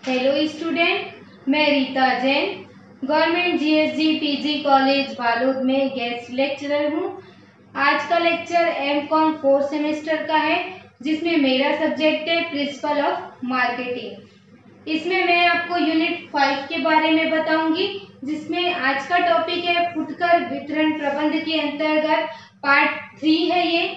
Hello student, मैं Rita Jain government GSG PG college Balod में guest lecturer हूँ। आज का लेक्चर एमकॉम 4th सेमेस्टर का है, जिसमें मेरा सब्जेक्ट है प्रिंसिपल ऑफ मार्केटिंग। इसमें मैं आपको यूनिट 5 के बारे में बताऊंगी, जिसमें आज का टॉपिक है फुटकर वितरण प्रबंध के अंतर्गत पार्ट 3 है ये।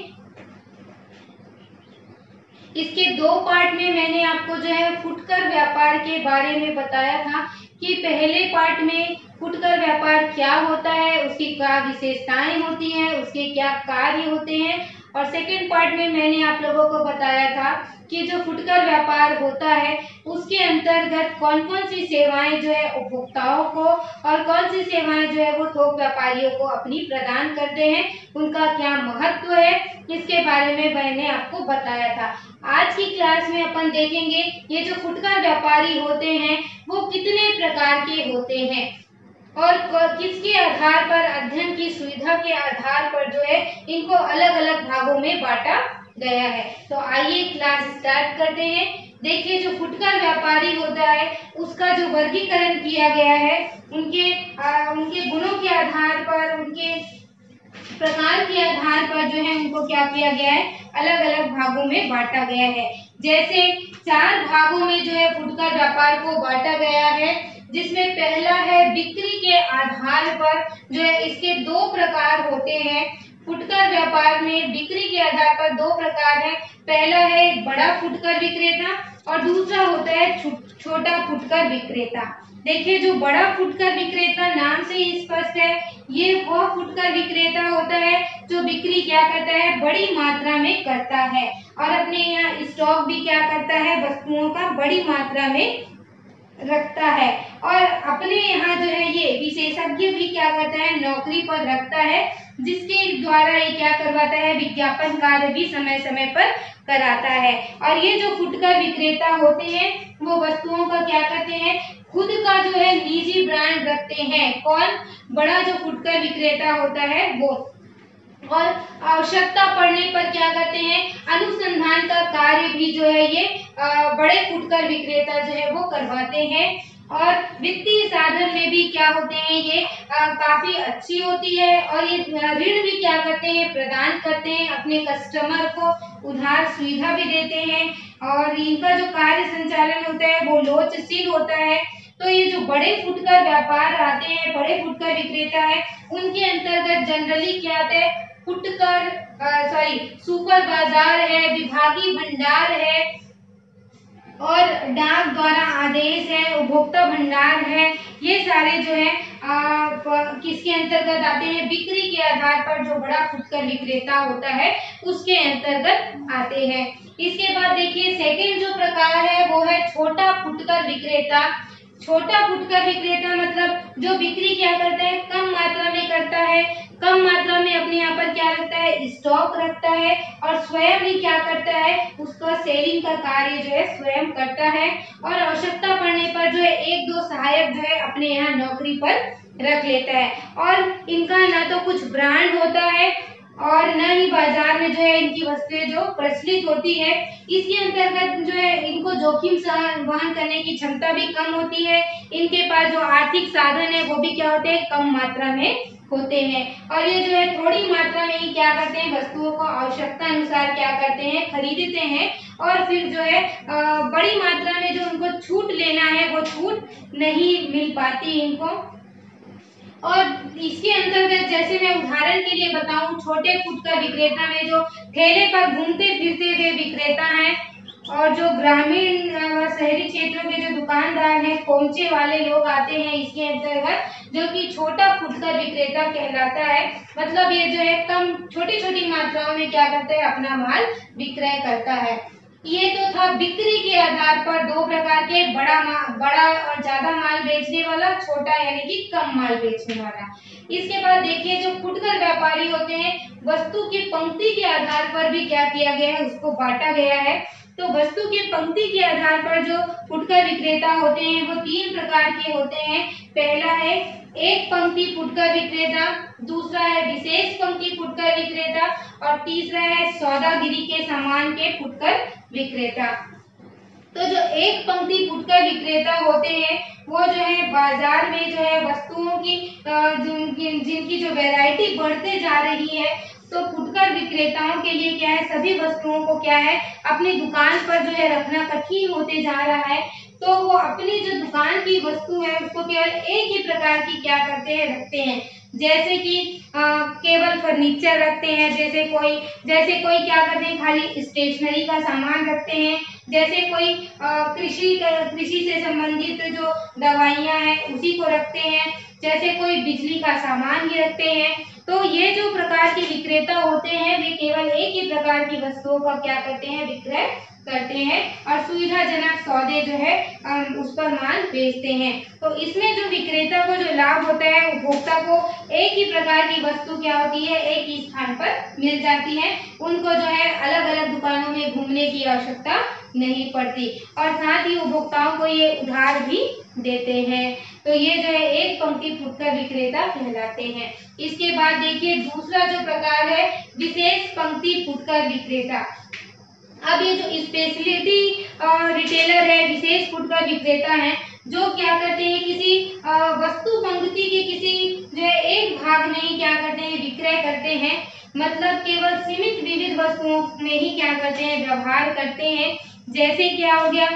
इसके 2 पार्ट में मैंने आपको जो है फुटकर व्यापार के बारे में बताया था कि पहले पार्ट में फुटकर व्यापार क्या होता है, उसकी क्या विशेषताएं होती हैं, उसके क्या कार्य होते हैं। और सेकंड पार्ट में मैंने आप लोगों को बताया था कि जो फुटकर व्यापार होता है उसके अंतर्गत कौन कौन सी सेवाएं जो है उपभोक्ताओं को और कौन सी सेवाएं जो है वो थोक व्यापारियों को अपनी प्रदान करते हैं, उनका क्या महत्व है, इसके बारे में मैंने आपको बताया था। आज की क्लास में अपन देखेंगे ये जो फुटकर व्यापारी होते हैं वो कितने प्रकार के होते हैं और किसके आधार पर, अध्ययन की सुविधा के आधार पर जो है इनको अलग अलग भागों में बांटा गया है। तो आइए क्लास स्टार्ट करते हैं। देखिए, जो फुटकर व्यापारी होता है उसका जो वर्गीकरण किया गया है उनके गुणों के आधार पर, उनके प्रकार के आधार पर जो है उनको क्या किया गया है, अलग अलग भागों में बांटा गया है। जैसे 4 भागों में जो है फुटकर व्यापार को बांटा गया है, जिसमें पहला है बिक्री के आधार पर जो है इसके 2 प्रकार होते हैं। फुटकर व्यापार में बिक्री के आधार पर 2 प्रकार है। पहला है बड़ा फुटकर विक्रेता और दूसरा होता है छोटा फुटकर विक्रेता। देखिए, जो बड़ा फुटकर विक्रेता नाम से ही स्पष्ट है, ये वह फुटकर विक्रेता होता है जो बिक्री क्या करता है, बड़ी मात्रा में करता है और अपने यहाँ स्टॉक भी क्या करता है, वस्तुओं का बड़ी मात्रा में रखता है और अपने यहाँ जो है ये विशेषज्ञ भी क्या करता है, नौकरी पर रखता है, जिसके द्वारा ये क्या करवाता है, विज्ञापन कार्य भी समय समय पर कराता है। और ये जो फुटकर विक्रेता होते हैं वो वस्तुओं का क्या करते हैं, खुद का जो है निजी ब्रांड रखते हैं। कौन? बड़ा जो फुटकर विक्रेता होता है वो। और आवश्यकता पड़ने पर क्या करते हैं, अनुसंधान का कार्य भी जो है ये बड़े फुटकर विक्रेता जो है वो करवाते हैं। और वित्तीय साधन में भी क्या होते हैं, ये काफी अच्छी होती है और ये ऋण भी क्या करते हैं, प्रदान करते हैं, अपने कस्टमर को उधार सुविधा भी देते हैं और इनका जो कार्य संचालन होता है वो लोचशील होता है। तो ये जो बड़े फुटकर व्यापार आते हैं, बड़े फुटकर विक्रेता है, उनके अंतर्गत जनरली क्या आता है, सुपर बाजार है, विभागीय भंडार है और डाक द्वारा आदेश है, उपभोक्ता भंडार है। ये सारे जो है किसके अंतर्गत आते हैं, बिक्री के आधार पर जो बड़ा फुटकर विक्रेता होता है उसके अंतर्गत आते हैं। इसके बाद देखिए, सेकंड जो प्रकार है वो है छोटा फुटकर विक्रेता। छोटा फुटकर विक्रेता मतलब जो बिक्री क्या करता है, कम मात्रा में करता है, कम मात्रा में अपने यहाँ पर क्या रखता है, स्टॉक रखता है और स्वयं ही क्या करता है, उसका सेलिंग का कार्य जो है स्वयं करता है और आवश्यकता पड़ने पर जो है 1-2 सहायक जो है अपने यहाँ नौकरी पर रख लेता है। और इनका ना तो कुछ ब्रांड होता है और न ही बाजार में जो है इनकी वस्तुएं जो प्रचलित होती है। इसके अंतर्गत जो है इनको जोखिम वहन करने की क्षमता भी कम होती है। इनके पास जो आर्थिक साधन है वो भी क्या होते हैं, कम मात्रा में होते हैं और ये जो है थोड़ी मात्रा में ही क्या करते हैं, वस्तुओं को आवश्यकता अनुसार क्या करते हैं, खरीदते हैं और फिर जो है बड़ी मात्रा में जो उनको छूट लेना है वो छूट नहीं मिल पाती इनको। और इसके अंतर्गत जैसे मैं उदाहरण के लिए बताऊं, छोटे फुटकर विक्रेता में जो ठेले पर घूमते फिरते हुए विक्रेता हैं और जो ग्रामीण व शहरी क्षेत्रों के जो दुकानदार हैं, खोमचे वाले लोग आते हैं इसके अंतर्गत, जो कि छोटा फुटकर विक्रेता कहलाता है। मतलब ये जो है कम छोटी छोटी मात्राओं में क्या करता है, अपना माल विक्रय करता है। ये तो था बिक्री के आधार पर 2 प्रकार के, बड़ा और ज्यादा माल बेचने वाला, छोटा यानी कि कम माल बेचने वाला। इसके बाद देखिए, जो फुटकर व्यापारी होते हैं वस्तु की पंक्ति के आधार पर भी क्या किया गया है, उसको बांटा गया है। तो वस्तु की पंक्ति के आधार पर जो फुटकर विक्रेता होते हैं वो 3 प्रकार के होते हैं। पहला है एक पंक्ति फुटकर विक्रेता, दूसरा है विशेष पंक्ति फुटकर विक्रेता और तीसरा है सौदागिरी के सामान के फुटकर विक्रेता। तो जो एक पंक्ति फुटकर विक्रेता होते हैं वो जो है बाजार में जो है वस्तुओं की जिनकी जो वैरायटी बढ़ते जा रही है, तो फुटकर विक्रेताओं के लिए क्या है, सभी वस्तुओं को क्या है अपनी दुकान पर जो है रखना कठिन होते जा रहा है। तो वो अपनी जो दुकान की वस्तु है उसको केवल एक ही प्रकार की क्या करते हैं, रखते हैं। जैसे कि केवल फर्नीचर रखते हैं, जैसे कोई क्या करते हैं, खाली स्टेशनरी का सामान रखते हैं, जैसे कोई कृषि से संबंधित जो दवाइयां हैं उसी को रखते हैं, जैसे कोई बिजली का सामान ही रखते हैं। तो ये जो प्रकार के विक्रेता होते हैं वे केवल एक ही प्रकार की वस्तुओं का क्या करते हैं, विक्रय करते हैं और सुविधाजनक सौदे जो है उस पर माल बेचते हैं। तो इसमें जो विक्रेता को जो लाभ होता है, उपभोक्ता को एक ही प्रकार की वस्तु क्या होती है, एक ही स्थान पर मिल जाती है। उनको जो है अलग अलग दुकानों में घूमने की आवश्यकता नहीं पड़ती और साथ ही उपभोक्ताओं को ये उधार भी देते हैं। तो ये जो है एक पंक्ति फुटकर विक्रेता कहलाते हैं। इसके बाद देखिए दूसरा जो प्रकार है विशेष पंक्ति फुटकर विक्रेता। अब ये जो स्पेशलिटी रिटेलर है, विशेष फुटकर विक्रेता है, जो क्या करते हैं किसी वस्तु पंक्ति के किसी जो है एक भाग में ही क्या करते हैं, विक्रय करते हैं। मतलब केवल सीमित विविध वस्तुओं में ही क्या करते हैं, व्यवहार करते हैं। जैसे क्या हो गया,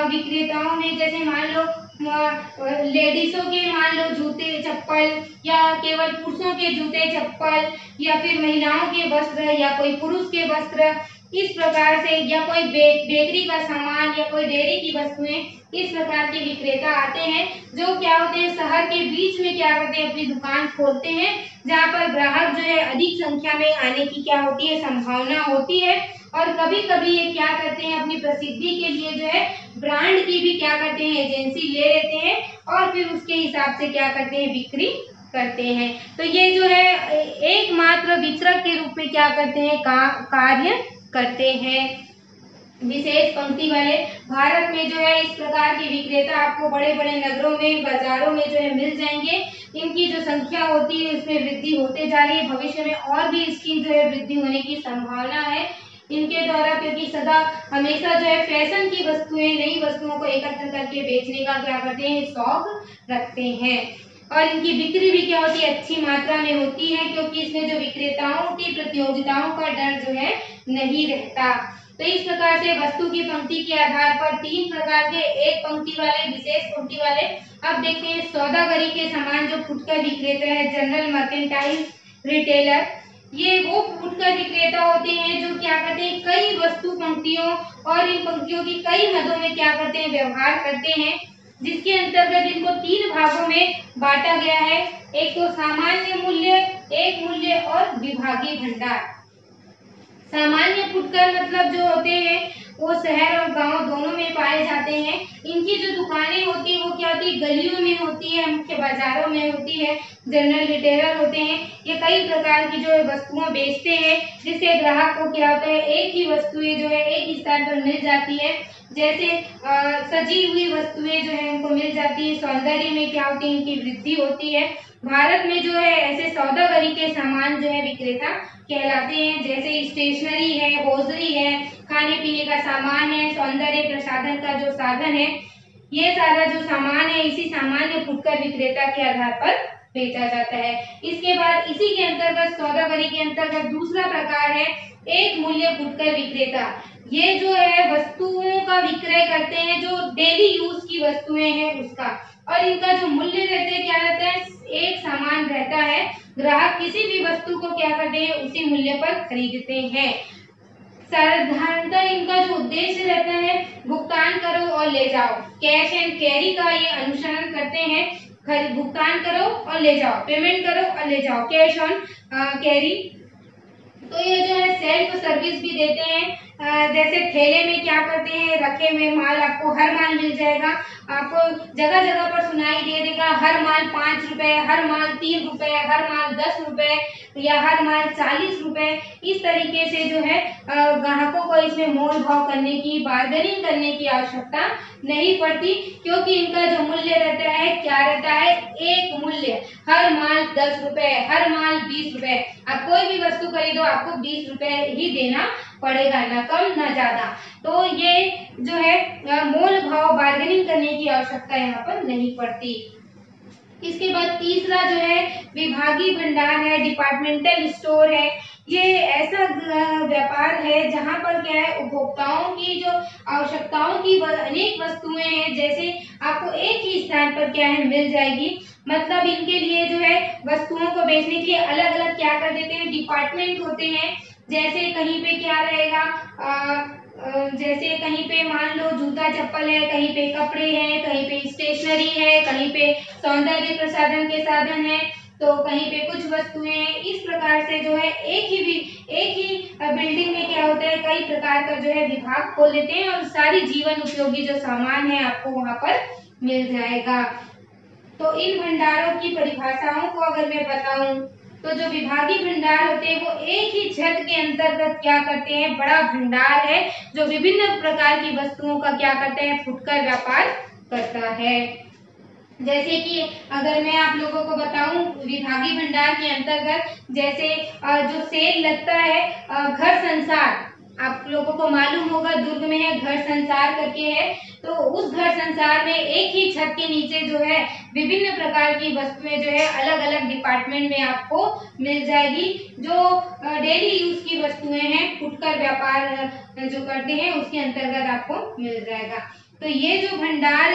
विक्रेताओं में जैसे मान लो लेडीजों के मान लो जूते चप्पल, या केवल पुरुषों के जूते चप्पल, या फिर महिलाओं के वस्त्र, या कोई पुरुष के वस्त्र, इस प्रकार से, या कोई बेकरी का सामान या कोई डेयरी की वस्तुएं, इस प्रकार के विक्रेता आते हैं जो क्या होते हैं शहर के बीच में क्या करते हैं, अपनी दुकान खोलते हैं जहां पर ग्राहक जो है अधिक संख्या में आने की क्या होती है, संभावना होती है। और कभी कभी ये क्या करते हैं, अपनी प्रसिद्धि के लिए जो है ब्रांड की भी क्या करते हैं, एजेंसी ले लेते हैं और फिर उसके हिसाब से क्या करते हैं, बिक्री करते हैं। तो ये जो है एकमात्र वितरक के रूप में क्या करते हैं, कार्य करते हैं। विशेष पंक्ति वाले भारत में जो है इस प्रकार के विक्रेता आपको बड़े बड़े नगरों में, बाजारों में जो है मिल जाएंगे। इनकी जो संख्या होती है उसमें वृद्धि होते जा रही है, भविष्य में और भी इसकी जो है वृद्धि होने की संभावना है इनके द्वारा, क्योंकि सदा हमेशा जो है फैशन की वस्तुएं, नई वस्तुओं को एकत्र करके बेचने का क्या करते हैं, शौक रखते हैं। और इनकी बिक्री भी क्या होती है, अच्छी मात्रा में होती है, क्योंकि इसमें जो विक्रेताओं की प्रतियोगिताओं का डर जो है नहीं रहता। तो इस प्रकार से वस्तु की पंक्ति के आधार पर तीन प्रकार के, एक पंक्ति वाले, विशेष पंक्ति वाले। अब देखते हैं सौदागरी के सामान जो फुटकर विक्रेता है, जनरल मर्केंटाइल रिटेलर, ये वो फुटकर विक्रेता होते हैं जो क्या करते हैं, कई वस्तु पंक्तियों और इन पंक्तियों की कई मदों में क्या करते हैं, व्यवहार करते हैं, जिसके अंतर्गत इनको तीन भागों में बांटा गया है। एक तो सामान्य मूल्य, एक मूल्य और विभागीय भंडार। सामान्य फुटकर मतलब जो होते हैं वो शहर और गांव दोनों में पाए जाते हैं। इनकी जो दुकानें होती है वो क्या होती है, गलियों में होती है, मुख्य बाजारों में होती है। जनरल रिटेलर होते हैं, ये कई प्रकार की जो है वस्तुएं बेचते हैं, जिससे ग्राहक को क्या होता है, एक ही वस्तुएं जो है एक स्थान पर मिल जाती है। जैसे सजी हुई वस्तुएं जो है उनको मिल जाती है, सौंदर्य में क्या होती है, इनकी वृद्धि होती है। भारत में जो है ऐसे सौदागरी के सामान जो है विक्रेता कहलाते हैं, जैसे स्टेशनरी है, होजरी है, खाने पीने का सामान है, सौंदर्य प्रसाधन का जो साधन है, ये सारा जो सामान है इसी सामान्य फुटकर विक्रेता के आधार पर बेचा जाता है। इसके बाद इसी के अंतर्गत सौदागरी के अंतर्गत दूसरा प्रकार है एक मूल्य फुटकर विक्रेता। ये जो है वस्तुओं का विक्रय करते हैं, जो डेली यूज की वस्तुएं हैं उसका, और इनका जो मूल्य रहता है क्या रहता है, एक समान रहता है। ग्राहक किसी भी वस्तु को क्या करते हैं, उसी मूल्य पर खरीदते हैं। साधारणतः इनका जो उद्देश्य रहता है, भुगतान करो और ले जाओ, कैश एंड कैरी का ये अनुसरण करते हैं। भुगतान करो और ले जाओ, पेमेंट करो और ले जाओ, कैश ऑन कैरी। तो ये जो है सेल्फ सर्विस भी देते हैं। जैसे ठेले में क्या करते हैं, रखे हुए माल, आपको हर माल मिल जाएगा, आपको जगह जगह पर सुनाई दे देगा, हर माल 5 रुपए, हर माल 3 रुपए, हर माल 10 रुपए, या हर माल 40 रुपए। इस तरीके से जो है ग्राहकों को इसमें मोल भाव करने की, बार्गेनिंग करने की आवश्यकता नहीं पड़ती, क्योंकि इनका जो मूल्य रहता है क्या रहता है, एक मूल्य मूल्य, हर माल 10 रुपए, हर माल 20 रुपए, आप कोई भी वस्तु खरीदो आपको 20 रुपए ही देना पड़ेगा, ना कम ना ज्यादा। तो ये जो है मोल भाव बार्गेनिंग करने की आवश्यकता यहाँ पर नहीं पड़ती। इसके बाद तीसरा जो है विभागीय भंडार है, डिपार्टमेंटल स्टोर है। ये ऐसा व्यापार है जहाँ पर क्या है उपभोक्ताओं की जो आवश्यकताओं की अनेक वस्तुएं हैं, जैसे आपको एक ही स्थान पर क्या है मिल जाएगी। मतलब इनके लिए जो है वस्तुओं को बेचने के लिए अलग अलग क्या कर देते हैं डिपार्टमेंट होते हैं। जैसे कहीं पे क्या रहेगा जैसे कहीं पे मान लो जूता चप्पल है, कहीं पे कपड़े हैं, कहीं पे स्टेशनरी है, कहीं पे सौंदर्य प्रसाधन के साधन है, तो कहीं पे कुछ वस्तुएं हैं। इस प्रकार से जो है एक ही बिल्डिंग में क्या होता है कई प्रकार का जो है विभाग खोल देते हैं और सारी जीवन उपयोगी जो सामान है आपको वहां पर मिल जाएगा। तो इन भंडारों की परिभाषाओं को अगर मैं बताऊं तो जो विभागीय भंडार होते हैं वो एक ही छत के अंतर्गत क्या करते हैं, बड़ा भंडार है जो विभिन्न प्रकार की वस्तुओं का क्या करते हैं फुटकर व्यापार करता है। जैसे कि अगर मैं आप लोगों को बताऊं विभागीय भंडार के अंतर्गत जैसे जो सेल लगता है घर संसार, आप लोगों को मालूम होगा दुर्ग में है घर संसार करके है, तो उस घर संसार में एक ही छत के नीचे जो है विभिन्न प्रकार की वस्तुएं जो है अलग अलग डिपार्टमेंट में आपको मिल जाएगी। जो डेली यूज की वस्तुएं हैं फुटकर व्यापार जो करते हैं उसके अंतर्गत आपको मिल जाएगा। तो ये जो भंडार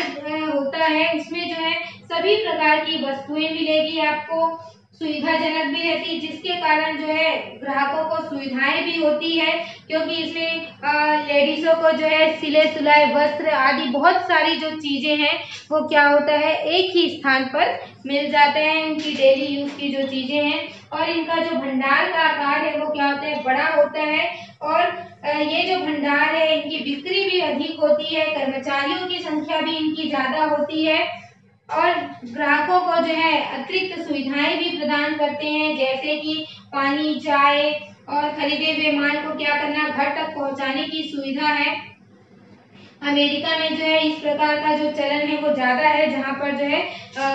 होता है उसमें जो है सभी प्रकार की वस्तुएं मिलेगी आपको, सुविधाजनक भी रहती है, जिसके कारण जो है ग्राहकों को सुविधाएं भी होती है, क्योंकि इसमें लेडीजों को जो है सिले सिलाए वस्त्र आदि बहुत सारी जो चीजें हैं वो क्या होता है एक ही स्थान पर मिल जाते हैं। इनकी डेली यूज की जो चीजें हैं और इनका जो भंडार का आकार है वो क्या होता है बड़ा होता है, और ये जो भंडार है इनकी बिक्री भी अधिक होती है, कर्मचारियों की संख्या भी इनकी ज्यादा होती है और ग्राहकों को जो है अतिरिक्त सुविधाएं भी प्रदान करते हैं, जैसे कि पानी, चाय और खरीदे हुए माल को क्या करना घर तक पहुंचाने की सुविधा है। अमेरिका में जो है इस प्रकार का जो चलन है वो ज्यादा है, जहाँ पर जो है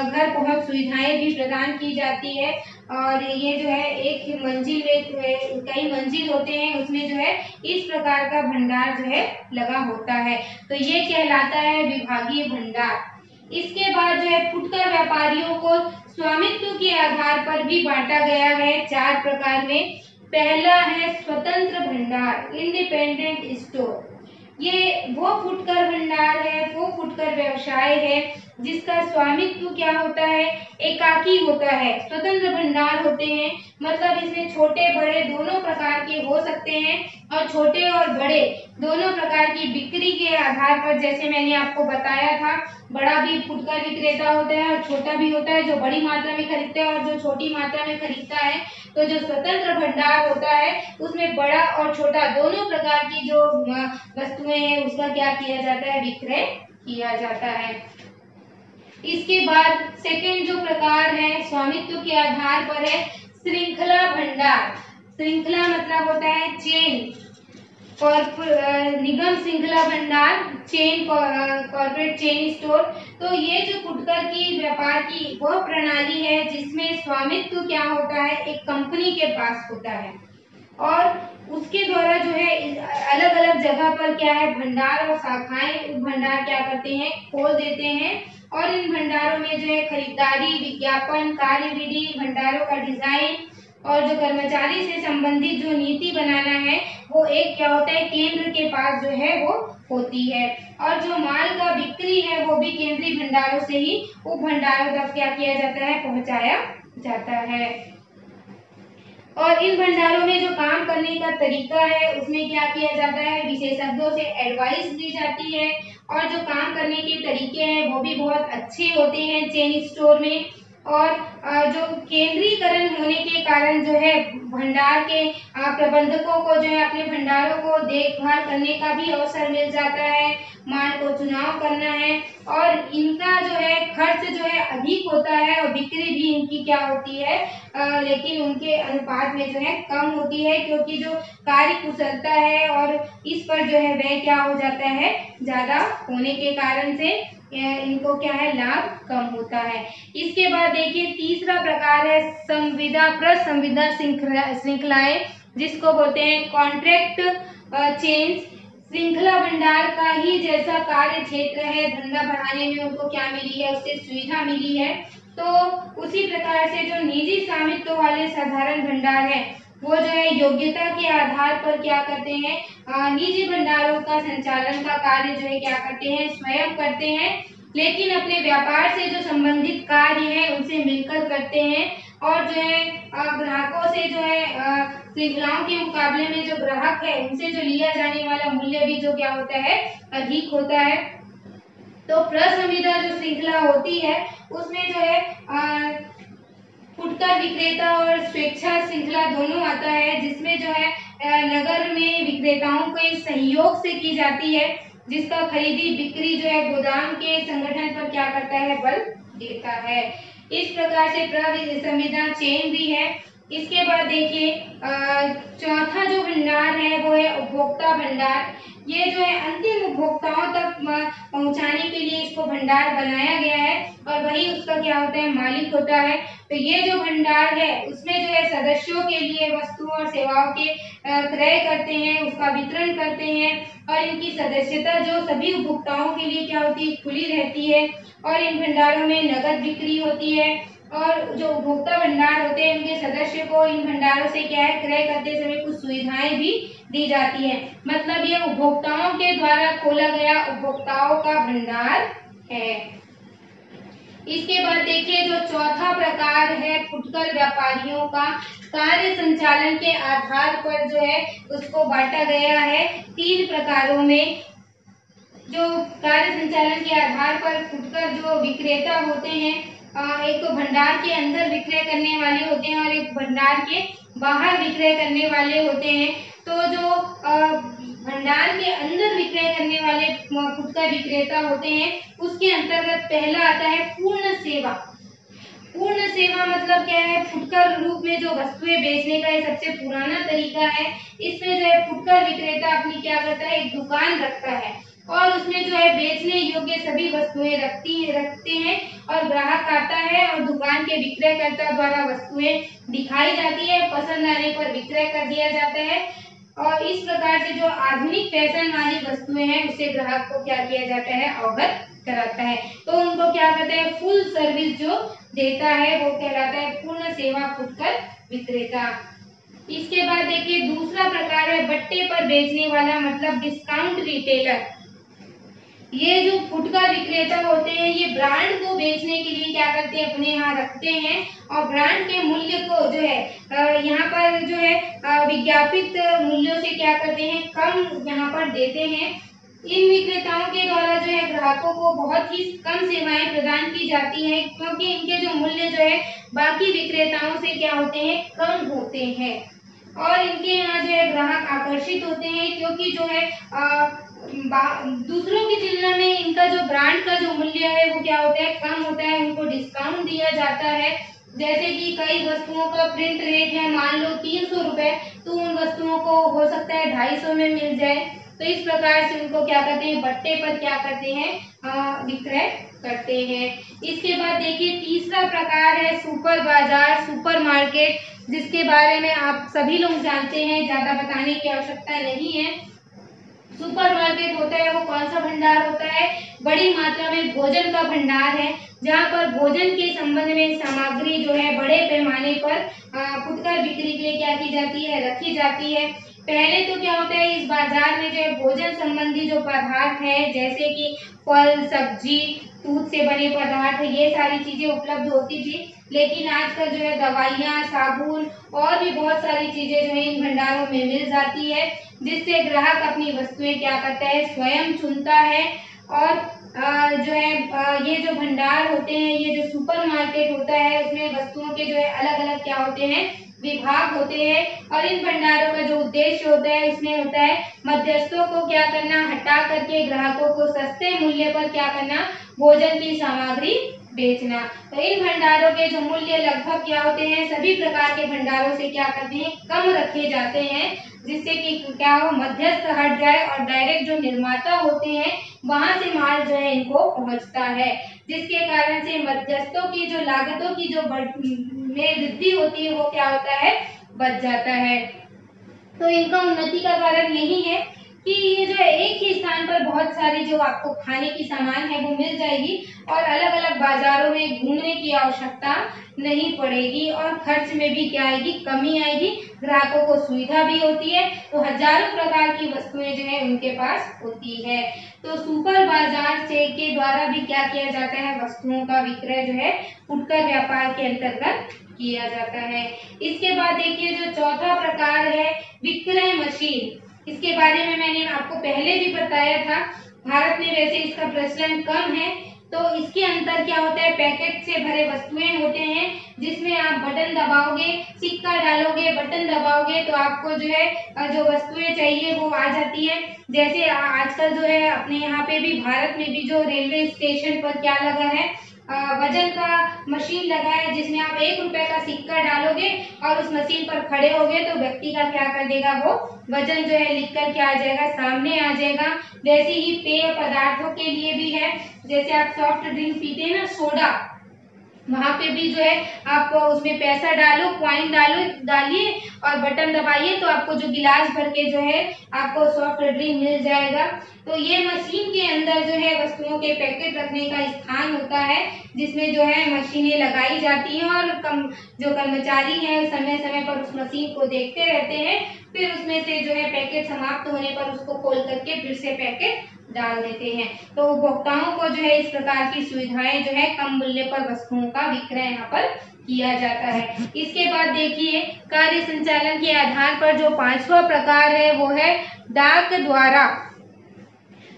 घर पहुंच सुविधाएं भी प्रदान की जाती है। और ये जो है एक मंजिल में कई मंजिल होते हैं, उसमें जो है इस प्रकार का भंडार जो है लगा होता है, तो ये कहलाता है विभागीय भंडार। इसके बाद जो है फुटकर व्यापारियों को स्वामित्व के आधार पर भी बांटा गया है 4 प्रकार में। पहला है स्वतंत्र भंडार, इंडिपेंडेंट स्टोर। ये वो फुटकर भंडार है, वो फुटकर व्यवसाय है जिसका स्वामित्व क्या होता है एकाकी होता है। स्वतंत्र भंडार होते हैं मतलब इसमें छोटे बड़े दोनों प्रकार के हो सकते हैं, और छोटे और बड़े दोनों प्रकार की बिक्री के आधार पर, जैसे मैंने आपको बताया था बड़ा भी फुटकर विक्रेता होता है और छोटा भी होता है जो बड़ी मात्रा में खरीदता है और जो छोटी मात्रा में खरीदता है। तो जो स्वतंत्र भंडार होता है उसमें बड़ा और छोटा दोनों प्रकार की जो वस्तुएं हैं उसका क्या किया जाता है विक्रय किया जाता है। इसके बाद सेकंड जो प्रकार है स्वामित्व के आधार पर है श्रृंखला भंडार। श्रृंखला मतलब होता है चेन, निगम श्रृंखला भंडार, चेन कॉर्पोरेट चेन स्टोर। तो ये जो फुटकर की व्यापार की वह प्रणाली है जिसमें स्वामित्व क्या होता है एक कंपनी के पास होता है, और उसके द्वारा जो है अलग अलग जगह पर क्या है भंडार और शाखाएं भंडार क्या करते हैं खोल देते हैं, और इन भंडारों में जो है खरीदारी, विज्ञापन, कार्यविधि, भंडारों का डिजाइन और जो कर्मचारी से संबंधित जो नीति बनाना है वो एक क्या होता है केंद्र के पास जो है वो होती है, और जो माल का बिक्री है वो भी केंद्रीय भंडारों से ही उप भंडारों तक क्या किया जाता है पहुंचाया जाता है। और इन भंडारों में जो काम करने का तरीका है उसमें क्या किया जाता है विशेषज्ञों से एडवाइस दी जाती है, और जो काम करने के तरीके हैं वो भी बहुत अच्छे होते हैं चेन स्टोर में। और जो केंद्रीकरण होने के कारण जो है भंडार के प्रबंधकों को जो है अपने भंडारों को देखभाल करने का भी अवसर मिल जाता है, माल को चुनाव करना है, और इनका जो है खर्च जो है अधिक होता है और बिक्री भी इनकी क्या होती है लेकिन उनके अनुपात में जो है कम होती है, क्योंकि जो कार्य कुशलता है और इस पर जो है व्यय क्या हो जाता है ज्यादा होने के कारण से इनको क्या है, लाभ कम होता है। इसके बाद देखिए तीसरा प्रकार है संविदा प्रसंविदा श्रृंखलाएं, जिसको बोलते हैं कॉन्ट्रैक्ट चेन्स। श्रृंखला भंडार का ही जैसा कार्य क्षेत्र है, धंधा बढ़ाने में उनको क्या मिली है, उससे सुविधा मिली है। तो उसी प्रकार से जो निजी स्वामित्व वाले साधारण भंडार है, वो जो है योग्यता के आधार पर क्या करते हैं, निजी भंडारों का संचालन का कार्य जो है क्या करते हैं, स्वयं करते हैं, लेकिन अपने व्यापार से जो संबंधित कार्य है उनसे मिलकर करते हैं। और जो है ग्राहकों से जो है श्रृंखलाओं के मुकाबले में जो ग्राहक है उनसे जो लिया जाने वाला मूल्य भी जो क्या होता है, अधिक होता है। तो प्रसंविदा जो श्रृंखला होती है उसमें जो है फुटकर विक्रेता और स्वेच्छा श्रृंखला दोनों आता है, जिसमें जो है नगर में विक्रेताओं के सहयोग से की जाती है, जिसका खरीदी बिक्री जो है गोदाम के संगठन पर क्या करता है, बल देता है। इस प्रकार से प्रसंविदा चेन भी है। इसके बाद देखिए चौथा जो भंडार है वो है उपभोक्ता भंडार। ये जो है अंतिम उपभोक्ताओं तक पहुंचाने के लिए इसको भंडार बनाया गया है और वही उसका क्या होता है, मालिक होता है। तो ये जो भंडार है उसमें जो है सदस्यों के लिए वस्तुओं और सेवाओं के क्रय करते हैं, उसका वितरण करते हैं और इनकी सदस्यता जो सभी उपभोक्ताओं के लिए क्या होती है, खुली रहती है। और इन भंडारों में नगद बिक्री होती है और जो उपभोक्ता भंडार होते हैं उनके सदस्य को इन भंडारों से क्या है, क्रय करते समय कुछ सुविधाएं भी दी जाती है। मतलब ये उपभोक्ताओं के द्वारा खोला गया उपभोक्ताओं का भंडार है। इसके बाद देखिए जो चौथा प्रकार है फुटकर व्यापारियों का, कार्य संचालन के आधार पर जो है उसको बांटा गया है 3 प्रकारों में। जो कार्य संचालन के आधार पर फुटकर जो विक्रेता होते हैं, एक तो भंडार के अंदर विक्रय करने वाले होते हैं और एक भंडार के बाहर विक्रय करने वाले होते हैं। तो जो भंडार के अंदर विक्रय करने वाले फुटकर विक्रेता होते हैं उसके अंतर्गत पहला आता है पूर्ण सेवा। पूर्ण सेवा मतलब क्या है, फुटकर रूप में जो वस्तुएं बेचने का ये सबसे पुराना तरीका है। इसमें जो है फुटकर विक्रेता अपनी क्या करता है, एक दुकान रखता है और उसमें जो है बेचने योग्य सभी वस्तुएं रखते हैं और ग्राहक आता है और दुकान के विक्रयकर्ता द्वारा वस्तुएं दिखाई जाती है, पसंद आने पर विक्रय कर दिया जाता है। और इस प्रकार से जो आधुनिक फैशन वाली वस्तुएं हैं उससे ग्राहक को क्या किया जाता है, अवगत कराता है। तो उनको क्या कहते हैं, फुल सर्विस जो देता है वो कहलाता है पूर्ण सेवा फुटकर विक्रेता। इसके बाद देखिए दूसरा प्रकार है बट्टे पर बेचने वाला, मतलब डिस्काउंट रिटेलर। ये जो फुटकर विक्रेता होते हैं ये ब्रांड को बेचने के लिए क्या करते हैं, अपने यहाँ रखते हैं और ब्रांड के मूल्य को जो है यहाँ पर जो है विज्ञापित मूल्यों से क्या करते हैं, कम यहाँ पर देते हैं। इन विक्रेताओं के द्वारा जो है ग्राहकों को बहुत ही कम सेवाएं प्रदान की जाती हैं, क्योंकि इनके जो मूल्य जो है बाकी विक्रेताओं से क्या होते हैं, कम होते हैं और इनके यहाँ जो है ग्राहक आकर्षित होते हैं, क्योंकि जो है दूसरों की तुलना में इनका जो ब्रांड का जो मूल्य है वो क्या होता है, कम होता है, उनको डिस्काउंट दिया जाता है। जैसे कि कई वस्तुओं का प्रिंट रेट है मान लो 300 रुपए, तो उन वस्तुओं को हो सकता है 250 में मिल जाए। तो इस प्रकार से उनको क्या करते हैं, बट्टे पर क्या करते हैं, विक्रय करते हैं। इसके बाद देखिए तीसरा प्रकार है सुपर बाजार, सुपर मार्केट, जिसके बारे में आप सभी लोग जानते हैं, ज्यादा बताने की आवश्यकता नहीं है। सुपर मार्केट होता है वो कौन सा भंडार होता है, बड़ी मात्रा में भोजन का भंडार है, जहाँ पर भोजन के संबंध में सामग्री जो है बड़े पैमाने पर फुटकर बिक्री के लिए क्या की जाती है, रखी जाती है। पहले तो क्या होता है, इस बाजार में जो है भोजन संबंधी जो पदार्थ है जैसे कि फल सब्जी, दूध से बने पदार्थ, ये सारी चीजें उपलब्ध होती थी। लेकिन आजकल जो है दवाइयाँ, साबुन और भी बहुत सारी चीजें जो है इन भंडारों में मिल जाती है, जिससे ग्राहक अपनी वस्तुएं क्या करता है, स्वयं चुनता है। और जो है ये जो भंडार होते हैं, ये जो सुपर मार्केट होता है उसमें वस्तुओं के जो है अलग अलग क्या होते हैं, विभाग होते हैं। और इन भंडारों का जो उद्देश्य होता है उसमें होता है मध्यस्थों को क्या करना, हटा करके ग्राहकों को सस्ते मूल्य पर क्या करना, भोजन की सामग्री बेचना। तो इन भंडारों के जो मूल्य लगभग क्या होते हैं, सभी प्रकार के भंडारों से क्या करते हैं, कम रखे जाते हैं, जिससे कि क्या हो, मध्यस्थ हट जाए और डायरेक्ट जो निर्माता होते हैं वहां से माल जो है इनको पहुंचता है, जिसके कारण से मध्यस्थों की जो लागतों की जो में वृद्धि होती है वो क्या होता है, बच जाता है। तो इनका उन्नति का कारण यही है कि ये जो है एक ही स्थान पर बहुत सारी जो आपको खाने की सामान है वो मिल जाएगी और अलग अलग बाजारों में घूमने की आवश्यकता नहीं पड़ेगी और खर्च में भी क्या आएगी, कमी आएगी, ग्राहकों को सुविधा भी होती है। तो हजारों प्रकार की वस्तुएं जो है उनके पास होती है। तो सुपर बाजार से के द्वारा भी क्या किया जाता है, वस्तुओं का विक्रय जो है फुटकर व्यापार के अंतर्गत किया जाता है। इसके बाद देखिए जो चौथा प्रकार है विक्रय मशीन, इसके बारे में मैंने आपको पहले भी बताया था। भारत में वैसे इसका प्रचलन कम है। तो इसके अंदर क्या होता है, पैकेट से भरे वस्तुएं होते हैं जिसमें आप बटन दबाओगे, सिक्का डालोगे, बटन दबाओगे तो आपको जो है जो वस्तुएं चाहिए वो आ जाती है। जैसे आजकल जो है अपने यहाँ पे भी, भारत में भी जो रेलवे स्टेशन पर क्या लगा है, वजन का मशीन लगा है, जिसमें आप 1 रुपए का सिक्का डालोगे और उस मशीन पर खड़े होगे तो व्यक्ति का क्या कर देगा, वो वजन जो है लिख कर क्या आ जाएगा, सामने आ जाएगा। वैसे ही पेय पदार्थों के लिए भी है, जैसे आप सॉफ्ट ड्रिंक पीते हैं ना, सोडा, वहां पे भी जो है आप उसमें पैसा डालो, कॉइन डालिए और बटन दबाइए तो आपको जो गिलास भर के जो है आपको सॉफ्ट ड्रिंक मिल जाएगा। तो ये मशीन के अंदर जो है वस्तुओं के पैकेट रखने का स्थान होता है, जिसमें जो है मशीनें लगाई जाती हैं और जो कर्मचारी हैं समय समय पर उस मशीन को देखते रहते हैं, फिर उसमें से जो है पैकेट समाप्त होने पर उसको खोल करके फिर से पैकेट डाल देते हैं। तो उपभोक्ताओं को जो है इस प्रकार की सुविधाएं जो है कम मूल्य पर वस्तुओं का विक्रय यहाँ पर किया जाता है। इसके बाद देखिए कार्य संचालन के आधार पर जो 5वां प्रकार है वो है डाक द्वारा।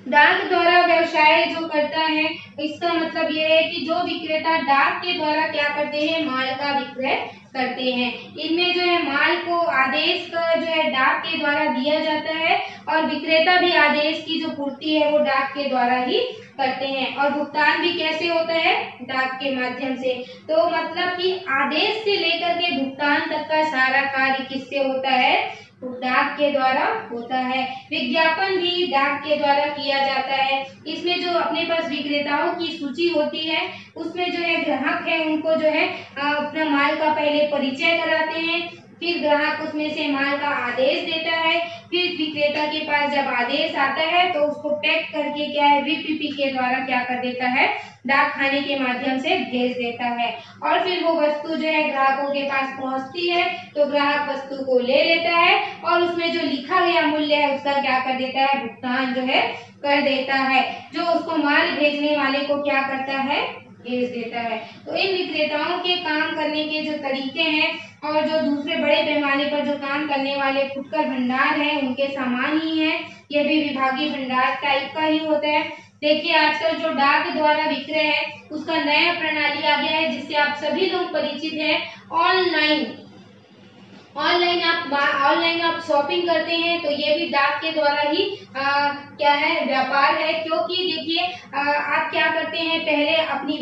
डाक द्वारा व्यवसाय जो करता है, इसका मतलब ये है कि जो विक्रेता डाक के द्वारा क्या करते हैं, माल का विक्रय करते हैं। इनमें जो है माल को आदेश का जो है डाक के द्वारा दिया जाता है और विक्रेता भी आदेश की जो पूर्ति है वो डाक के द्वारा ही करते हैं और भुगतान भी कैसे होता है, डाक के माध्यम से। तो मतलब कि आदेश से लेकर के भुगतान तक का सारा कार्य किससे होता है, तो डाक के द्वारा होता है। विज्ञापन भी डाक के द्वारा किया जाता है। इसमें जो अपने पास विक्रेताओं की सूची होती है उसमें जो है ग्राहक है उनको जो है अपना माल का पहले परिचय कराते हैं, फिर ग्राहक उसमें से माल का आदेश देता है, फिर विक्रेता के पास जब आदेश आता है तो उसको पैक करके क्या है, वीपीपी के द्वारा क्या कर देता है, डाक खाने के माध्यम से भेज देता है और फिर वो वस्तु जो है ग्राहकों के पास पहुंचती है तो ग्राहक वस्तु को ले लेता है और उसमें जो लिखा गया मूल्य है उसका क्या कर देता है, भुगतान जो है कर देता है, जो उसको माल भेजने वाले को क्या करता है, भेज देता है। तो इन विक्रेताओं के काम करने के जो तरीके हैं और जो दूसरे बड़े पैमाने पर जो काम करने वाले फुटकर भंडार हैं उनके सामान ही है, ये भी विभागीय भंडार टाइप का ही होता है। देखिए आजकल जो डाक द्वारा विक्रय है उसका नया प्रणाली आ गया है जिससे आप सभी लोग परिचित हैं, ऑनलाइन आप शॉपिंग करते हैं तो ये भी डाक के द्वारा ही क्या है, व्यापार है। क्योंकि देखिए आप क्या करते हैं, पहले अपनी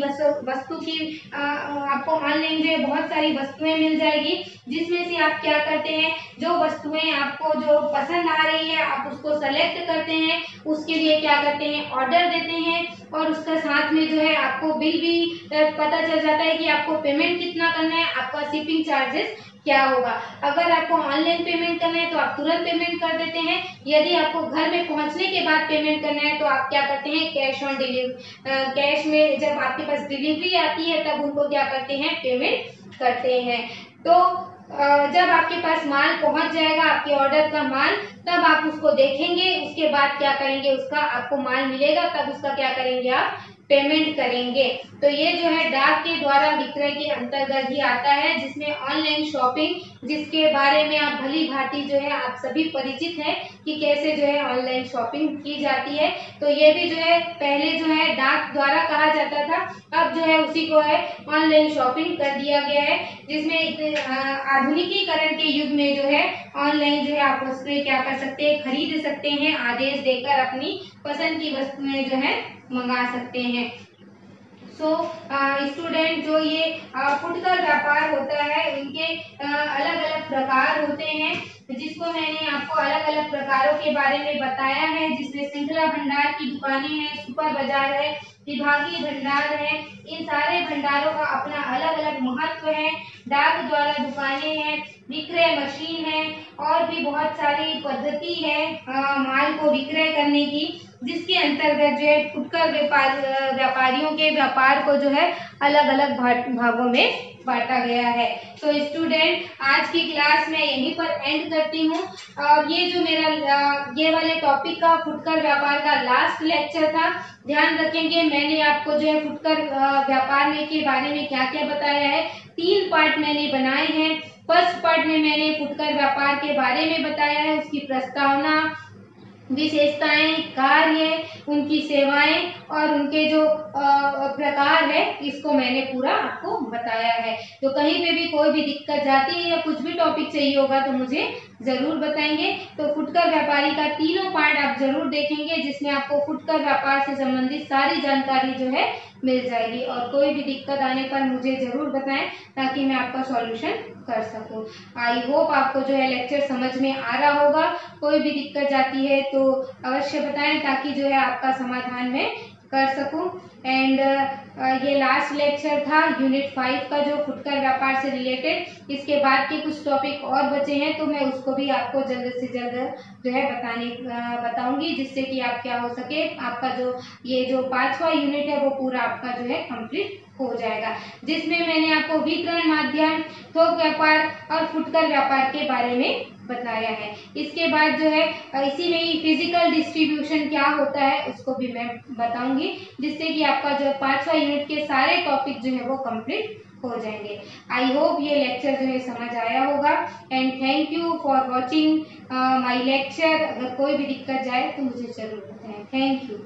वस्तु की आपको ऑनलाइन जो है बहुत सारी वस्तुएं मिल जाएगी, जिसमें से आप क्या करते हैं, जो वस्तुएं आपको जो पसंद आ रही है आप उसको सेलेक्ट करते हैं, उसके लिए क्या करते हैं, ऑर्डर देते हैं और उसका साथ में जो है आपको बिल भी पता चल जाता है कि आपको पेमेंट कितना करना है, आपका शिपिंग चार्जेस क्या होगा। अगर आपको ऑनलाइन पेमेंट करना है तो आप तुरंत पेमेंट कर देते हैं, यदि आपको घर में पहुंचने के बाद पेमेंट करना है तो आप क्या करते हैं, कैश ऑन डिलीवरी, कैश में जब आपके पास डिलीवरी आती है तब उनको क्या करते हैं, पेमेंट करते हैं। तो जब आपके पास माल पहुंच जाएगा, आपके ऑर्डर का माल, तब आप उसको देखेंगे, उसके बाद क्या करेंगे, उसका आपको माल मिलेगा तब उसका क्या करेंगे, आप पेमेंट करेंगे। तो ये जो है डाक के द्वारा विक्रय के अंतर्गत ही आता है, जिसमें ऑनलाइन शॉपिंग, जिसके बारे में आप भली भांति जो है आप सभी परिचित हैं कि कैसे जो है ऑनलाइन शॉपिंग की जाती है। तो ये भी जो है पहले जो है डाक द्वारा कहा जाता था, अब जो है उसी को है ऑनलाइन शॉपिंग कर दिया गया है, जिसमें आधुनिकीकरण के युग में जो है ऑनलाइन जो है आप वस्तुएं क्या कर सकते हैं, खरीद सकते हैं, आदेश देकर अपनी पसंद की वस्तुएं जो है मंगा सकते हैं। स्टूडेंट जो ये फुटकर व्यापार होता है इनके अलग अलग प्रकार होते हैं, जिसको मैंने आपको अलग अलग प्रकारों के बारे में बताया है, जिसमें श्रृंखला भंडार की दुकानें हैं, सुपर बाजार है, विभागीय भंडार है। इन सारे भंडारों का अपना अलग अलग महत्व है। डाक द्वारा दुकानें हैं, विक्रय मशीन है और भी बहुत सारी पद्धति है माल को विक्रय करने की, जिसके अंतर्गत जो है फुटकर व्यापारियों के व्यापार को जो है अलग अलग भागों में बांटा गया है। तो स्टूडेंट आज की क्लास में यहीं पर एंड करती हूँ। और ये जो मेरा ये वाले टॉपिक का फुटकर व्यापार का लास्ट लेक्चर था। ध्यान रखेंगे मैंने आपको जो है फुटकर व्यापार के बारे में क्या क्या बताया है। 3 पार्ट मैंने बनाए हैं। फर्स्ट पार्ट में मैंने फुटकर व्यापार के बारे में बताया है, उसकी प्रस्तावना, विशेषताएं, कार्य, उनकी सेवाएं और उनके जो प्रकार है, इसको मैंने पूरा आपको बताया है। तो कहीं पे भी कोई भी दिक्कत जाती है या कुछ भी टॉपिक चाहिए होगा तो मुझे जरूर बताएंगे। तो फुटकर व्यापारी का तीनों पार्ट आप जरूर देखेंगे, जिसमें आपको फुटकर व्यापार से संबंधित सारी जानकारी जो है मिल जाएगी। और कोई भी दिक्कत आने पर मुझे जरूर बताएं ताकि मैं आपका सॉल्यूशन कर सकूं। आई होप आपको जो है लेक्चर समझ में आ रहा होगा। कोई भी दिक्कत जाती है तो अवश्य बताएं ताकि जो है आपका समाधान मैं कर सकूं। एंड ये लास्ट लेक्चर था यूनिट 5 का, जो फुटकर व्यापार से रिलेटेड। इसके बाद के कुछ टॉपिक और बचे हैं तो मैं उसको भी आपको जल्द से जल्द जो है बताऊंगी, जिससे कि आप क्या हो सके, आपका जो ये जो 5वां यूनिट है वो पूरा आपका जो है कंप्लीट हो जाएगा, जिसमें मैंने आपको वितरण माध्यम, थोक व्यापार और फुटकर व्यापार के बारे में बताया है। इसके बाद जो है इसी में ही फिजिकल डिस्ट्रीब्यूशन क्या होता है उसको भी मैं बताऊंगी, जिससे कि आपका जो 5वां यूनिट के सारे टॉपिक जो है वो कंप्लीट हो जाएंगे। आई होप ये लेक्चर जो है समझ आया होगा। And thank you for watching my lecture. अगर कोई भी दिक्कत जाए तो मुझे जरूर बताएं। Thank you.